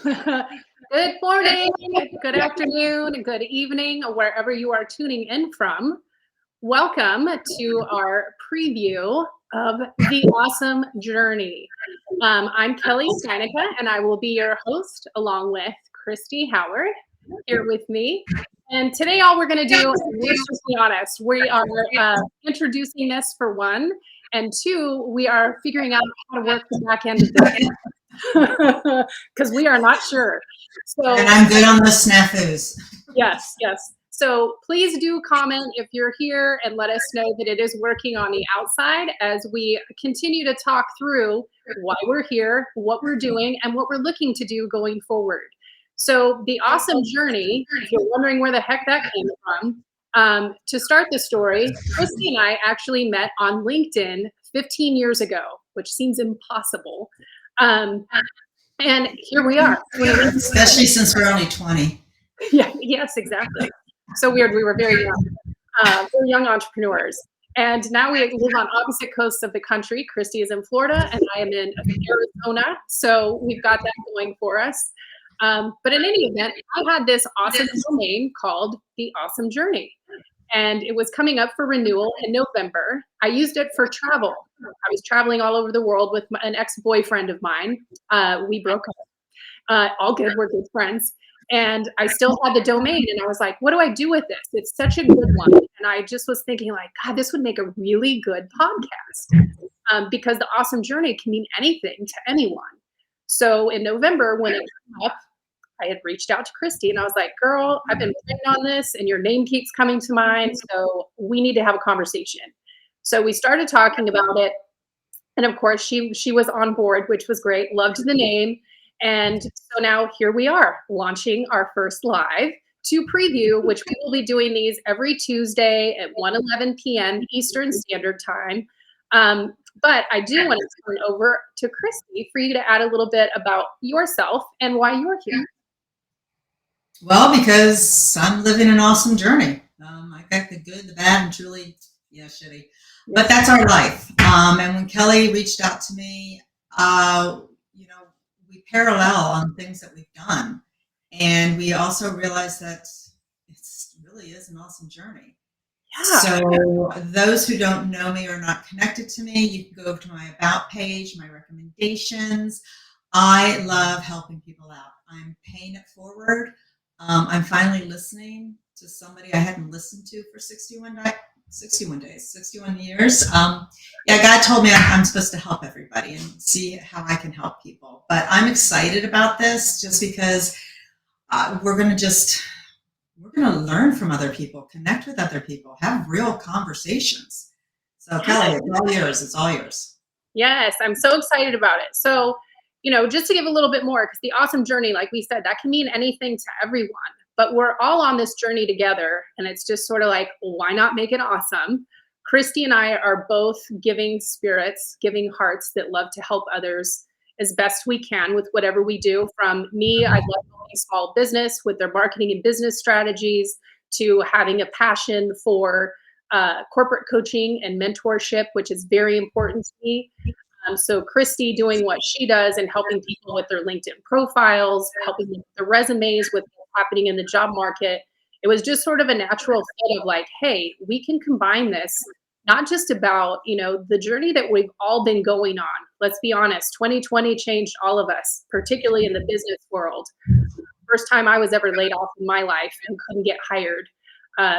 Good morning, good afternoon, good evening, wherever you are tuning in from. Welcome to our preview of The Awesome Journey. I'm Kelle Steinecke, and I will be your host along with Christy Howard here with me. And today, all we're going to do, let's just be honest, we are introducing this for one, and two, we are figuring out how to work the back end of this because we are not sure. So, and I'm good on the snafus. yes, yes. So please do comment if you're here and let us know that it is working on the outside as we continue to talk through why we're here, what we're doing, and what we're looking to do going forward. So the awesome journey, if you're wondering where the heck that came from, to start the story, Christy and I actually met on LinkedIn 15 years ago, which seems impossible. And here we are. Especially since we're only 20. Yeah, yes, exactly. So weird. We were very young entrepreneurs. And now we live on opposite coasts of the country. Christy is in Florida and I am in Arizona. So we've got that going for us. But in any event, I had this awesome domain called The Awesome Journey. And it was coming up for renewal in November. I used it for travel. I was traveling all over the world with an ex-boyfriend of mine. We broke up. All good, we're good friends. And I still had the domain and I was like, what do I do with this? It's such a good one. And I just was thinking like, God, this would make a really good podcast because the awesome journey can mean anything to anyone. So in November, when it came up, I had reached out to Christy and I was like, girl, I've been playing on this and your name keeps coming to mind. So we need to have a conversation. So we started talking about it. And of course, she was on board, which was great. Loved the name. And so now here we are launching our first live to preview, which we will be doing these every Tuesday at 1:11 p.m. Eastern Standard Time. But I do want to turn over to Christy for you to add a little bit about yourself and why you're here. Well, because I'm living an awesome journey. I got the good, the bad, and truly, shitty. But that's our life. And when Kelle reached out to me, we parallel on things that we've done. And we also realized that it really is an awesome journey. Yeah. So those who don't know me or not connected to me, you can go to my About page, my recommendations. I love helping people out. I'm paying it forward. I'm finally listening to somebody I hadn't listened to for 61 days, 61 years. God told me I'm supposed to help everybody and see how I can help people. But I'm excited about this just because we're going to learn from other people, connect with other people, have real conversations. So Kelle, it's all yours. Yes, I'm so excited about it. So, just to give a little bit more, because the awesome journey, like we said, that can mean anything to everyone. But we're all on this journey together, and it's just sort of like, why not make it awesome? Christy and I are both giving spirits, giving hearts that love to help others as best we can with whatever we do. From me, I love helping small business with their marketing and business strategies, to having a passion for corporate coaching and mentorship, which is very important to me. So Christy doing what she does and helping people with their LinkedIn profiles, helping them with their resumes, with what's happening in the job market. It was just sort of a natural fit of like, hey, we can combine this, not just about, the journey that we've all been going on. Let's be honest, 2020 changed all of us, particularly in the business world. First time I was ever laid off in my life and couldn't get hired.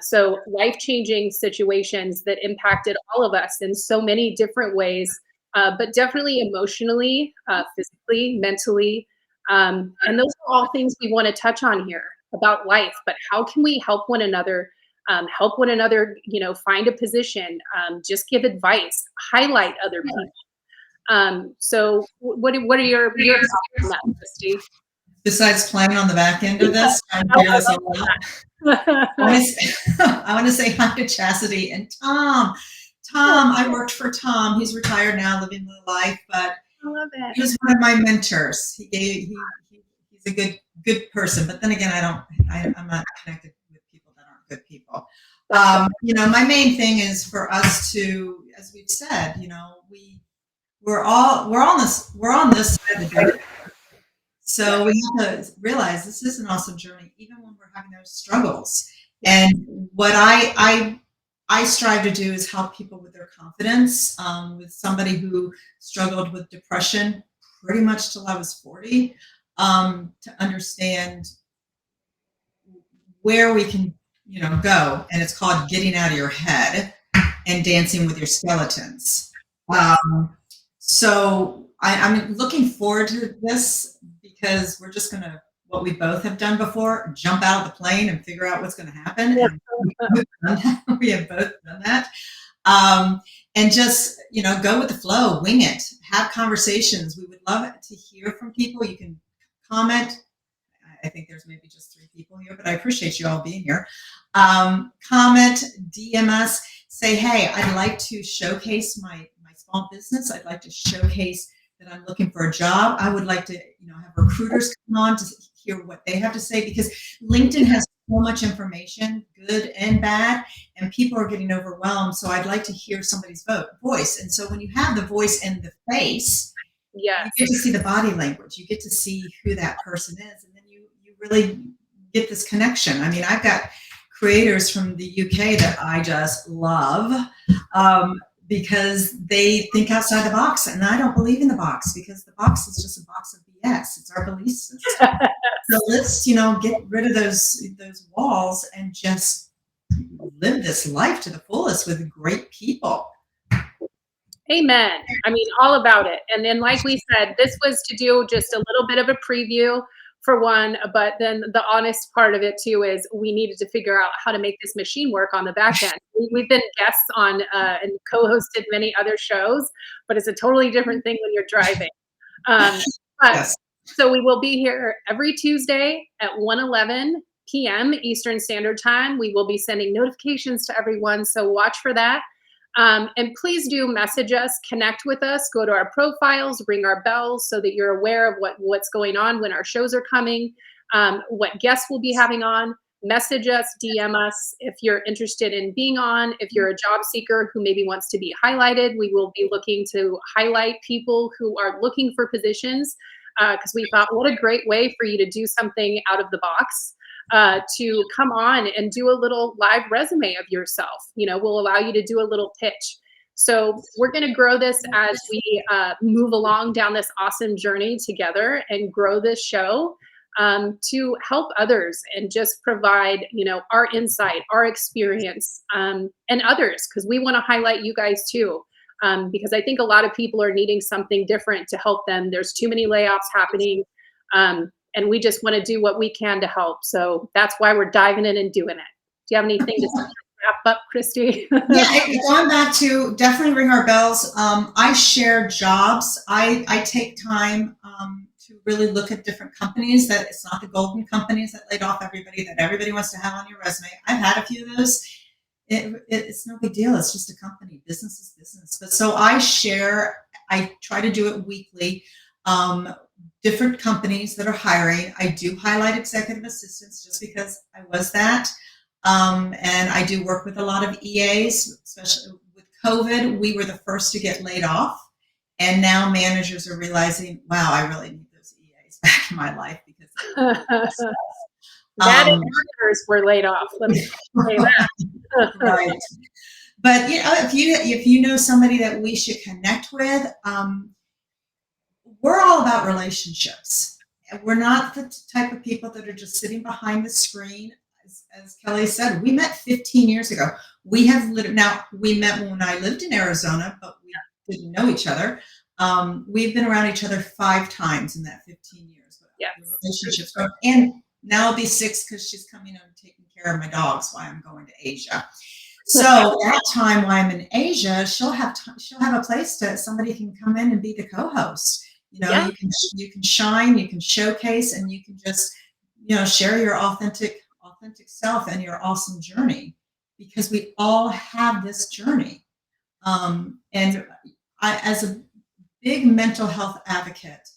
So life-changing situations that impacted all of us in so many different ways. But definitely emotionally, physically, mentally. And those are all things we want to touch on here about life. But how can we help one another, find a position, just give advice, highlight other people. So what are your thoughts on that, Christy? Besides playing on the back end of this, trying to figure this all out. I want to say hi to Chastity and Tom. I worked for Tom. He's retired now, living the life, but I love it. He was one of my mentors. He's a good person, but then again, I'm not connected with people that aren't good people. My main thing is for us to, as we've said, we're on this side of the journey. So we have to realize this is an awesome journey, even when we're having those struggles. And what I strive to do is help people with their confidence. With somebody who struggled with depression pretty much till I was 40, to understand where we can, go. And it's called getting out of your head and dancing with your skeletons. So I'm looking forward to this because we're just going to, what we both have done before, jump out of the plane and figure out what's going to happen. And we have both done that. And just, go with the flow, wing it, have conversations. We would love to hear from people. You can comment. I think there's maybe just 3 people here, but I appreciate you all being here. Comment, DM us, say, hey, I'd like to showcase my small business. I'd like to showcase that I'm looking for a job. I would like to, have recruiters come on to hear what they have to say, because LinkedIn has so much information, good and bad, and people are getting overwhelmed. So I'd like to hear somebody's voice. And so when you have the voice and the face, you get to see the body language. You get to see who that person is. And then you really get this connection. I mean, I've got creators from the UK that I just love, because they think outside the box, and I don't believe in the box, because the box is just a box of BS. It's our belief system. So let's, get rid of those walls and just live this life to the fullest with great people. Amen. I mean, all about it. And then, like we said, this was to do just a little bit of a preview for one, but then the honest part of it too is we needed to figure out how to make this machine work on the back end. We've been guests on and co-hosted many other shows, but it's a totally different thing when you're driving. So we will be here every Tuesday at 1:11 p.m. Eastern Standard Time. We will be sending notifications to everyone, so watch for that. And please do message us, connect with us, go to our profiles, ring our bells so that you're aware of what's going on when our shows are coming, what guests we'll be having on. Message us, DM us if you're interested in being on. If you're a job seeker who maybe wants to be highlighted, we will be looking to highlight people who are looking for positions, because we thought, what a great way for you to do something out of the box. To come on and do a little live resume of yourself. We'll allow you to do a little pitch. So we're going to grow this as we move along down this awesome journey together and grow this show to help others and just provide, our insight, our experience, and others, because we want to highlight you guys too. Because I think a lot of people are needing something different to help them. There's too many layoffs happening. And we just want to do what we can to help. So that's why we're diving in and doing it. Do you have anything to wrap up, Christy? Yeah, going back to definitely ring our bells. I share jobs. I take time to really look at different companies. That it's not the golden companies that laid off everybody that everybody wants to have on your resume. I've had a few of those. It's no big deal. It's just a company. Business is business. But so I try to do it weekly. Different companies that are hiring. I do highlight executive assistants just because I was that. And I do work with a lot of EAs, especially with COVID. We were the first to get laid off. And now managers are realizing, wow, I really need those EAs back in my life because that and others were laid off. Let me say that. Right. But if you know somebody that we should connect with, we're all about relationships. We're not the type of people that are just sitting behind the screen. As Kelle said, we met 15 years ago. We met when I lived in Arizona, but we didn't know each other. We've been around each other 5 times in that 15 years. Yeah. Relationships. And now it'll be 6 because she's coming and taking care of my dogs while I'm going to Asia. So that time while I'm in Asia, she'll have a place somebody can come in and be the co-host. You can shine, you can showcase, and you can just, share your authentic self and your awesome journey, because we all have this journey. And I, as a big mental health advocate,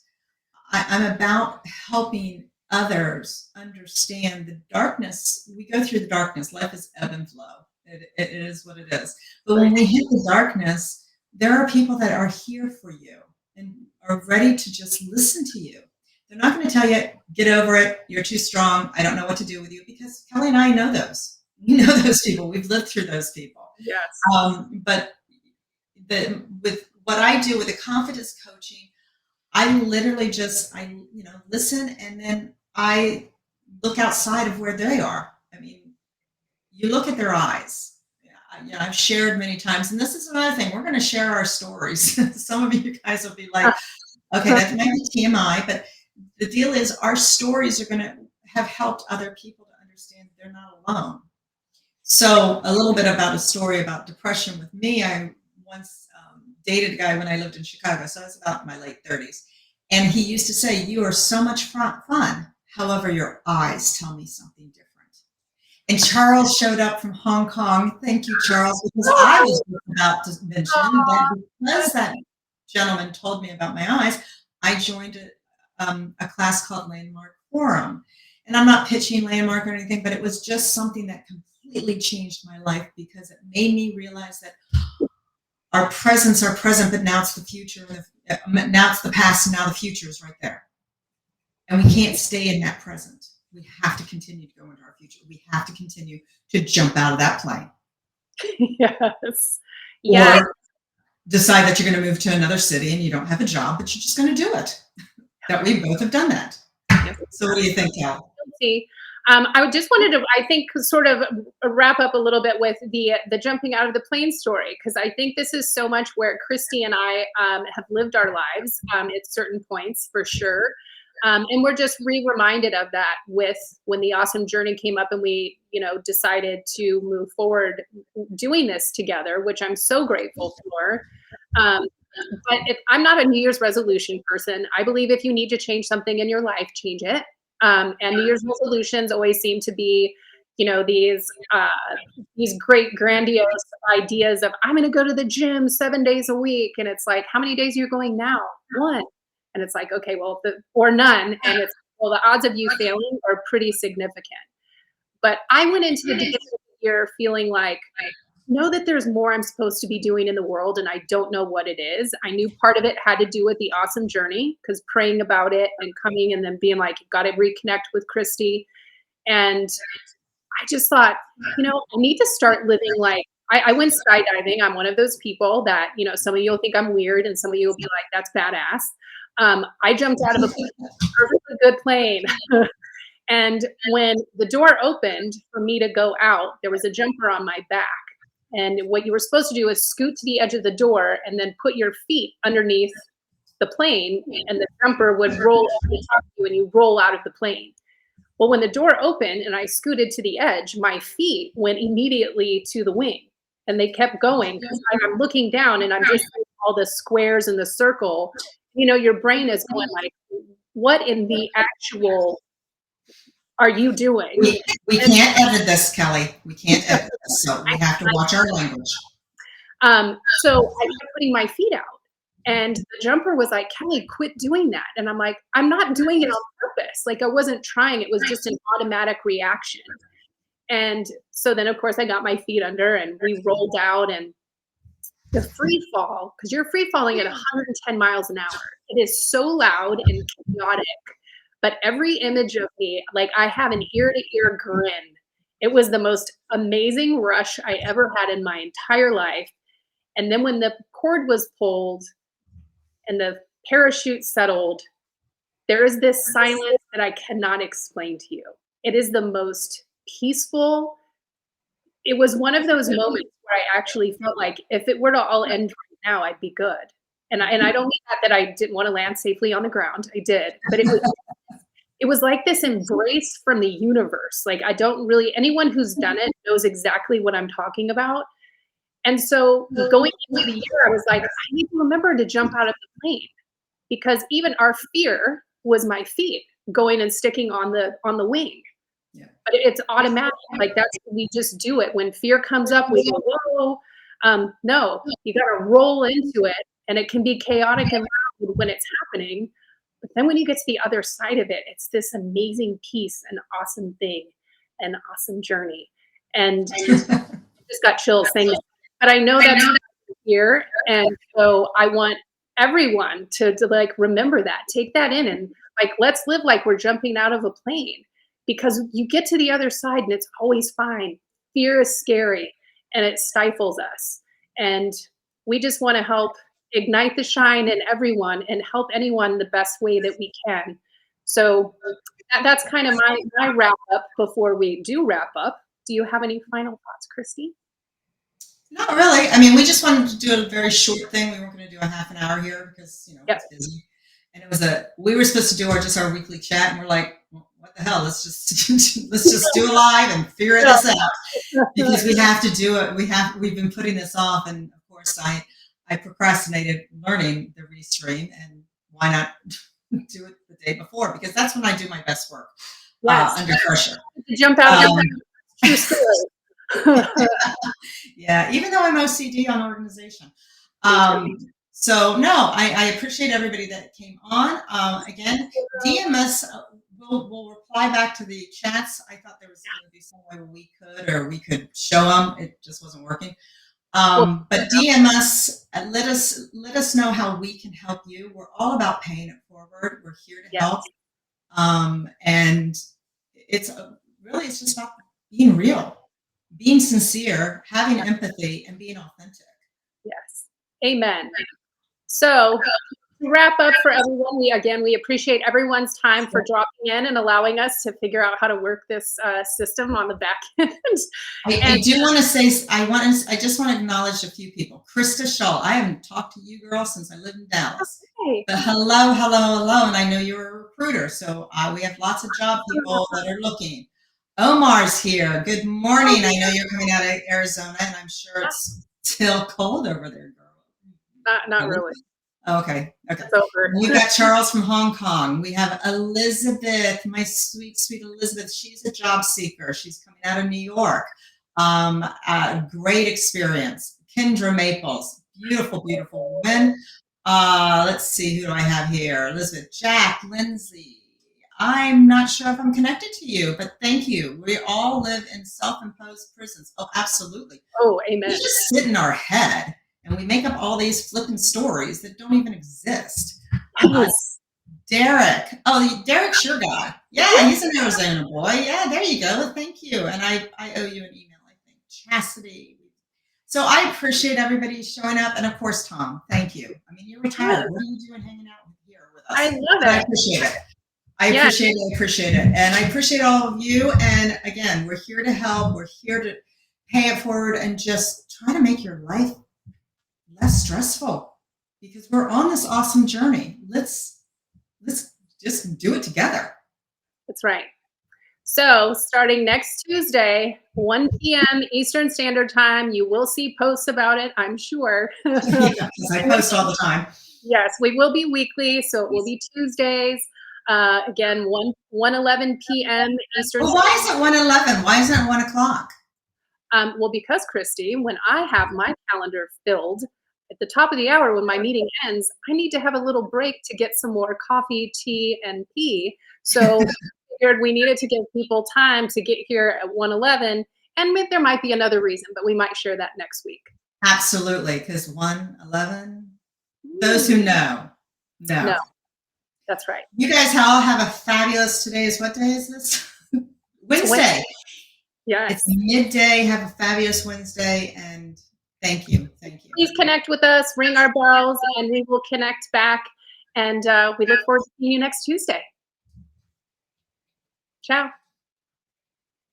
I'm about helping others understand the darkness. We go through the darkness. Life is ebb and flow. It is what it is. But when we hit the darkness, there are people that are here for you and are ready to just listen to you. They're not going to tell you, get over it, you're too strong, I don't know what to do with you, because Kelly and I know those. We know those people. We've lived through those people. Yes. But with what I do with the confidence coaching, I literally just, listen, and then I look outside of where they are. I mean, you look at their eyes. I've shared many times, and this is another thing. We're going to share our stories. Some of you guys will be like, okay, that might be TMI, but the deal is our stories are going to have helped other people to understand that they're not alone. So a little bit about a story about depression with me. I once dated a guy when I lived in Chicago, so I was about in my late 30s. And he used to say, you are so much fun. However, your eyes tell me something different. And Charles showed up from Hong Kong. Thank you, Charles, because I was about to mention that because that gentleman told me about my eyes, I joined a class called Landmark Forum. And I'm not pitching Landmark or anything, but it was just something that completely changed my life, because it made me realize that our presents are present, but now it's the future. Now it's the past, and now the future is right there. And we can't stay in that present. We have to continue to go into our future. We have to continue to jump out of that plane. Yes. Yes. Or decide that you're going to move to another city and you don't have a job, but you're just going to do it. That we both have done that. So what do you think, Cal? I just wanted to, I think, sort of wrap up a little bit with the jumping out of the plane story, because I think this is so much where Christy and I have lived our lives at certain points, for sure. And we're just reminded of that with when the Awesome Journey came up and we, decided to move forward doing this together, which I'm so grateful for. But I'm not a New Year's resolution person. I believe if you need to change something in your life, change it. And New Year's resolutions always seem to be, these great grandiose ideas of, I'm going to go to the gym 7 days a week. And it's like, how many days are you going now? 1. And it's like, okay, well, or none. And it's, well, the odds of you failing are pretty significant. But I went into the beginning of the year feeling like, I know that there's more I'm supposed to be doing in the world, and I don't know what it is. I knew part of it had to do with the Awesome Journey, because praying about it and coming and then being like, got to reconnect with Christy. And I just thought, I need to start living like, I went skydiving. I'm one of those people that, some of you will think I'm weird and some of you will be like, that's badass. I jumped out of a perfectly good plane. And when the door opened for me to go out, there was a jumper on my back. And what you were supposed to do is scoot to the edge of the door and then put your feet underneath the plane, and the jumper would roll over the top of you and you roll out of the plane. Well, when the door opened and I scooted to the edge, my feet went immediately to the wing, and they kept going because I'm looking down and I'm just seeing all the squares in the circle. Your brain is going like, what in the actual are you doing? We can't edit this, Kelly. We can't edit this, so we have to watch our language. So I kept putting my feet out, and the jumper was like, Kelly, quit doing that. And I'm like, I'm not doing it on purpose. Like, I wasn't trying. It was just an automatic reaction. And so then, of course, I got my feet under and we rolled out, and the free fall, because you're free falling at 110 miles an hour. It is so loud and chaotic. But every image of me, like, I have an ear-to-ear grin. It was the most amazing rush I ever had in my entire life. And then when the cord was pulled and the parachute settled, there is this silence that I cannot explain to you. It is the most peaceful. It was one of those moments where I actually felt like if it were to all end right now, I'd be good. And I don't mean that I didn't want to land safely on the ground. I did, but it was like this embrace from the universe. Like, anyone who's done it knows exactly what I'm talking about. And so going into the year, I was like, I need to remember to jump out of the plane, because even our fear was my feet going and sticking on the wing. Yeah. But it's automatic. Like, we just do it. When fear comes up, we go, whoa. No, you got to roll into it, and it can be chaotic and loud when it's happening. But then when you get to the other side of it, it's this amazing peace, an awesome thing, an awesome journey. And just got chills saying this. But I know that's here. And so I want everyone to like remember that, take that in and Like, let's live like we're jumping out of a plane, because you get to the other side and it's always fine. Fear is scary and it stifles us. And we just want to help ignite the shine in everyone and help anyone the best way that we can. So that's kind of my wrap up before we do wrap up. Do you have any final thoughts, Christy? Not really. I mean, we just wanted to do a very short thing. We weren't going to do a half an hour here because, Yep. it's busy. And we were supposed to do our weekly chat, and we're like, well, what the hell? Let's just do a live and figure this out, because we have to do it. We've been putting this off, and of course I procrastinated learning the restream, and why not do it the day before? Because that's when I do my best work, under pressure. To jump out of true story. Yeah, even though I'm OCD on organization. So no, I appreciate everybody that came on. Again, DM us. We'll reply back to the chats. I thought there was going to be some way we could show them. It just wasn't working. But DM us. Let us know how we can help you. We're all about paying it forward. We're here to help. And it's just about being real, being sincere, having empathy, and being authentic. Yes. Amen. So to wrap up for everyone, we appreciate everyone's time for dropping in and allowing us to figure out how to work this system on the back end. I do want to say, I just want to acknowledge a few people. Krista Shull, I haven't talked to you, girl, since I lived in Dallas. Okay. But hello, and I know you're a recruiter, so we have lots of job people that are looking. Omar's here. Good morning. I know you're coming out of Arizona, and I'm sure it's still cold over there, girl. Not really. Okay. It's over. We got Charles from Hong Kong. We have Elizabeth, my sweet, sweet Elizabeth. She's a job seeker. She's coming out of New York. Great experience. Kendra Maples, beautiful, beautiful woman. Let's see, who do I have here? Elizabeth, Jack, Lindsay. I'm not sure if I'm connected to you, but thank you. We all live in self-imposed prisons. Oh, absolutely. Oh, amen. We just sit in our head and we make up all these flipping stories that don't even exist. Derek. Oh, Derek's your guy. Yeah, he's an Arizona boy. Yeah, there you go. Thank you. And I owe you an email, I think. Chastity. So I appreciate everybody showing up. And of course, Tom, thank you. I mean, you're retired. What are you doing hanging out here with us? I love it. I appreciate it. I appreciate it. And I appreciate all of you. And again, we're here to help. We're here to pay it forward and just try to make your life less stressful, because we're on this awesome journey. Let's just do it together. That's right. So starting next Tuesday, 1 p.m. Eastern Standard Time, you will see posts about it, I'm sure. Yeah, because I post all the time. Yes, we will be weekly, so it will be Tuesdays. Again, 1:11 p.m. Eastern. Well, why is it 1:11? Why isn't it 1 o'clock? Well, because Christy, when I have my calendar filled at the top of the hour when my meeting ends, I need to have a little break to get some more coffee, tea, and pee. So we figured we needed to give people time to get here at 1:11, and there might be another reason, but we might share that next week. Absolutely, because 1:11. Those who know. No. That's right. You guys all have a fabulous, what day is this? Wednesday. Yes. It's midday. Have a fabulous Wednesday, and thank you. Thank you. Please connect with us, ring our bells, and we will connect back. And we look forward to seeing you next Tuesday. Ciao.